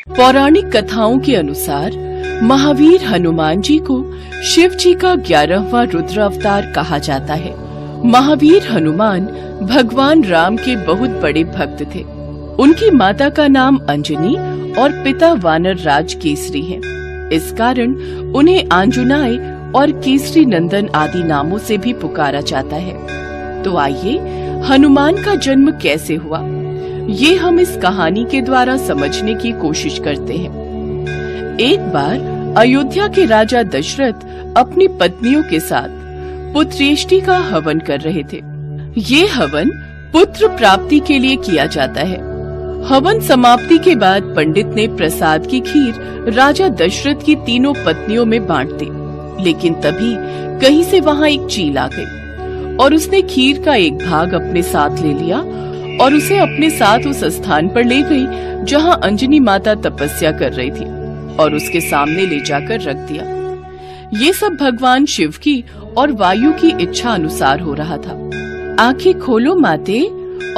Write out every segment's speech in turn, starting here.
पौराणिक कथाओं के अनुसार महावीर हनुमान जी को शिव जी का 11वां रुद्र अवतार कहा जाता है। महावीर हनुमान भगवान राम के बहुत बड़े भक्त थे। उनकी माता का नाम अंजनी और पिता वानर राज केसरी हैं। इस कारण उन्हें आंजुनाय और केसरी नंदन आदि नामों से भी पुकारा जाता है। तो आइए हनुमान का जन्म कैसे हुआ, ये हम इस कहानी के द्वारा समझने की कोशिश करते हैं। एक बार अयोध्या के राजा दशरथ अपनी पत्नियों के साथ पुत्रेष्टि का हवन कर रहे थे। ये हवन पुत्र प्राप्ति के लिए किया जाता है। हवन समाप्ति के बाद पंडित ने प्रसाद की खीर राजा दशरथ की तीनों पत्नियों में बांट दी, लेकिन तभी कहीं से वहाँ एक चील आ गई और उसने खीर का एक भाग अपने साथ ले लिया और उसे अपने साथ उस स्थान पर ले गई जहाँ अंजनी माता तपस्या कर रही थी और उसके सामने ले जाकर रख दिया। ये सब भगवान शिव की और वायु की इच्छा अनुसार हो रहा था। आंखें खोलो माते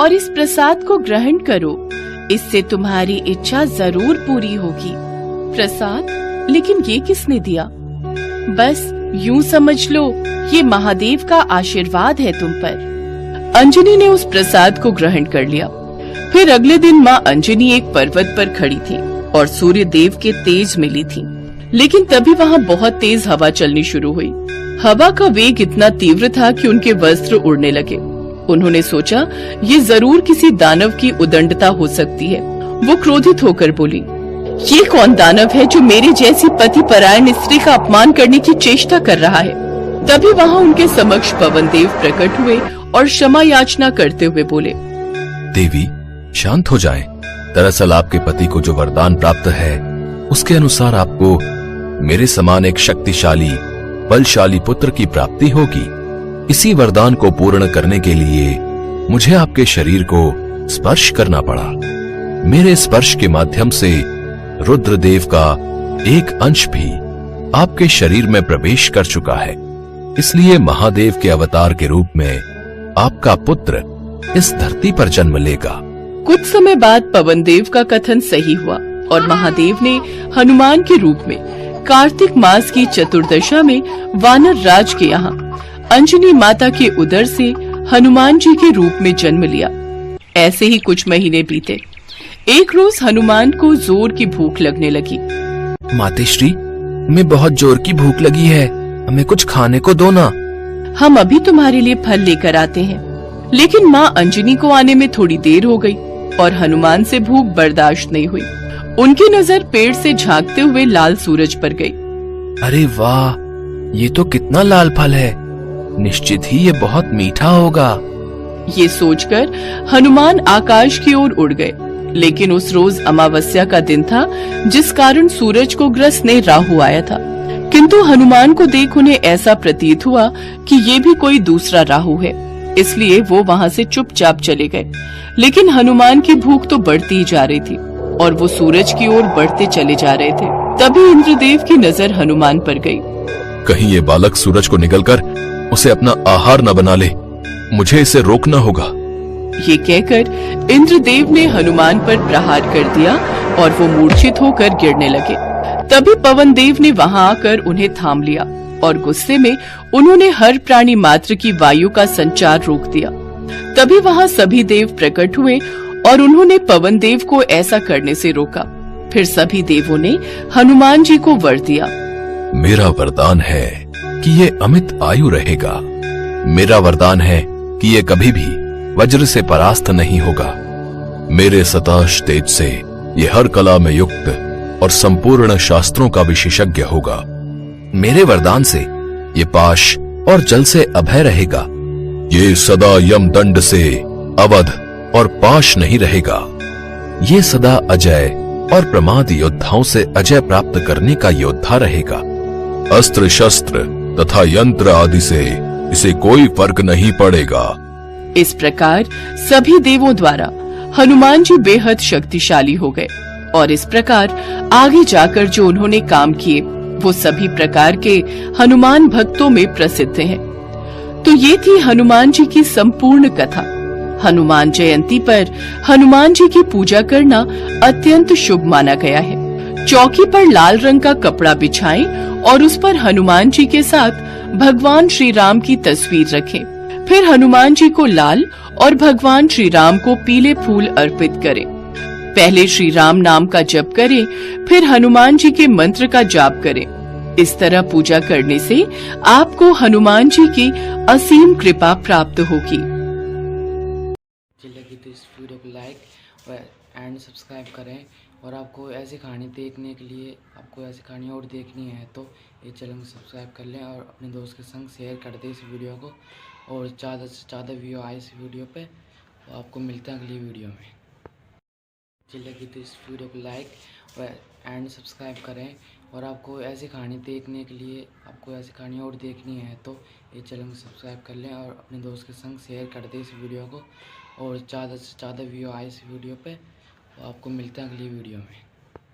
और इस प्रसाद को ग्रहण करो, इससे तुम्हारी इच्छा जरूर पूरी होगी। प्रसाद? लेकिन ये किसने दिया? बस यूं समझ लो, ये महादेव का आशीर्वाद है तुम पर। अंजनी ने उस प्रसाद को ग्रहण कर लिया। फिर अगले दिन माँ अंजनी एक पर्वत पर खड़ी थी और सूर्य देव के तेज मिली थी। लेकिन तभी वहाँ बहुत तेज हवा चलनी शुरू हुई। हवा का वेग इतना तीव्र था कि उनके वस्त्र उड़ने लगे। उन्होंने सोचा ये जरूर किसी दानव की उदंडता हो सकती है। वो क्रोधित होकर बोली, ये कौन दानव है जो मेरी जैसी पति परायण स्त्री का अपमान करने की चेष्टा कर रहा है? तभी वहाँ उनके समक्ष पवन देव प्रकट हुए और क्षमा याचना करते हुए बोले, देवी शांत हो जाएं। दरअसल आपके पति को जो वरदान प्राप्त है उसके अनुसार आपको मेरे समान एक शक्तिशाली बलशाली पुत्र की प्राप्ति होगी। इसी वरदान को पूर्ण करने के लिए मुझे आपके शरीर को स्पर्श करना पड़ा। मेरे स्पर्श के माध्यम से रुद्रदेव का एक अंश भी आपके शरीर में प्रवेश कर चुका है। इसलिए महादेव के अवतार के रूप में आपका पुत्र इस धरती पर जन्म लेगा। कुछ समय बाद पवन देव का कथन सही हुआ और महादेव ने हनुमान के रूप में कार्तिक मास की चतुर्दशा में वानर राज के यहाँ अंजनी माता के उदर से हनुमान जी के रूप में जन्म लिया। ऐसे ही कुछ महीने बीते। एक रोज हनुमान को जोर की भूख लगने लगी। मातेश्री, हमें बहुत जोर की भूख लगी है, हमें कुछ खाने को दो ना। हम अभी तुम्हारे लिए फल लेकर आते हैं। लेकिन माँ अंजनी को आने में थोड़ी देर हो गई और हनुमान से भूख बर्दाश्त नहीं हुई। उनकी नजर पेड़ से झांकते हुए लाल सूरज पर गई। अरे वाह, ये तो कितना लाल फल है, निश्चित ही ये बहुत मीठा होगा। ये सोचकर हनुमान आकाश की ओर उड़ गए। लेकिन उस रोज अमावस्या का दिन था, जिस कारण सूरज को ग्रसने राहु आया था। किंतु हनुमान को देख उन्हें ऐसा प्रतीत हुआ कि ये भी कोई दूसरा राहु है, इसलिए वो वहाँ से चुपचाप चले गए। लेकिन हनुमान की भूख तो बढ़ती जा रही थी और वो सूरज की ओर बढ़ते चले जा रहे थे। तभी इंद्रदेव की नजर हनुमान पर गई। कहीं ये बालक सूरज को निगलकर उसे अपना आहार न बना ले, मुझे इसे रोकना होगा। ये कहकर इंद्रदेव ने हनुमान पर प्रहार कर दिया और वो मूर्छित होकर गिरने लगे। तभी पवन देव ने वहां आकर उन्हें थाम लिया और गुस्से में उन्होंने हर प्राणी मात्र की वायु का संचार रोक दिया। तभी वहां सभी देव प्रकट हुए और उन्होंने पवन देव को ऐसा करने से रोका। फिर सभी देवों ने हनुमान जी को वर दिया। मेरा वरदान है कि ये अमित आयु रहेगा। मेरा वरदान है कि ये कभी भी वज्र से परास्त नहीं होगा। मेरे सताश तेज से ये हर कला में युक्त और संपूर्ण शास्त्रों का विशेषज्ञ होगा। मेरे वरदान से ये पाश और जल से अभय रहेगा। ये सदा यम दंड से अवध और पाश नहीं रहेगा। ये सदा अजय और प्रमाद योद्धाओं से अजय प्राप्त करने का योद्धा रहेगा। अस्त्र शस्त्र तथा यंत्र आदि से इसे कोई फर्क नहीं पड़ेगा। इस प्रकार सभी देवों द्वारा हनुमान जी बेहद शक्तिशाली हो गए और इस प्रकार आगे जाकर जो उन्होंने काम किए वो सभी प्रकार के हनुमान भक्तों में प्रसिद्ध हैं। तो ये थी हनुमान जी की संपूर्ण कथा। हनुमान जयंती पर हनुमान जी की पूजा करना अत्यंत शुभ माना गया है। चौकी पर लाल रंग का कपड़ा बिछाएं और उस पर हनुमान जी के साथ भगवान श्री राम की तस्वीर रखें। फिर हनुमान जी को लाल और भगवान श्री राम को पीले फूल अर्पित करें। पहले श्री राम नाम का जप करें, फिर हनुमान जी के मंत्र का जाप करें। इस तरह पूजा करने से आपको हनुमान जी की असीम कृपा प्राप्त होगी। अच्छी लगी तो इस वीडियो को लाइक एंड सब्सक्राइब करें, और आपको ऐसी कहानी देखने के लिए, आपको ऐसी कहानी और देखनी है तो ये चैनल को सब्सक्राइब कर लें और अपने दोस्त के संग शेयर कर दें इस वीडियो को, और ज़्यादा से ज़्यादा व्यू आए इस वीडियो पे। तो आपको मिलता है अगली वीडियो में। अच्छी लगी तो इस वीडियो को लाइक एंड सब्सक्राइब करें, और आपको ऐसी कहानी देखने के लिए, आपको ऐसी कहानी और देखनी है तो ये चैनल को सब्सक्राइब कर लें और अपने दोस्त के संग शेयर कर दें इस वीडियो को, और ज़्यादा से ज़्यादा व्यू आए इस वीडियो पे। तो आपको मिलता है अगली वीडियो में।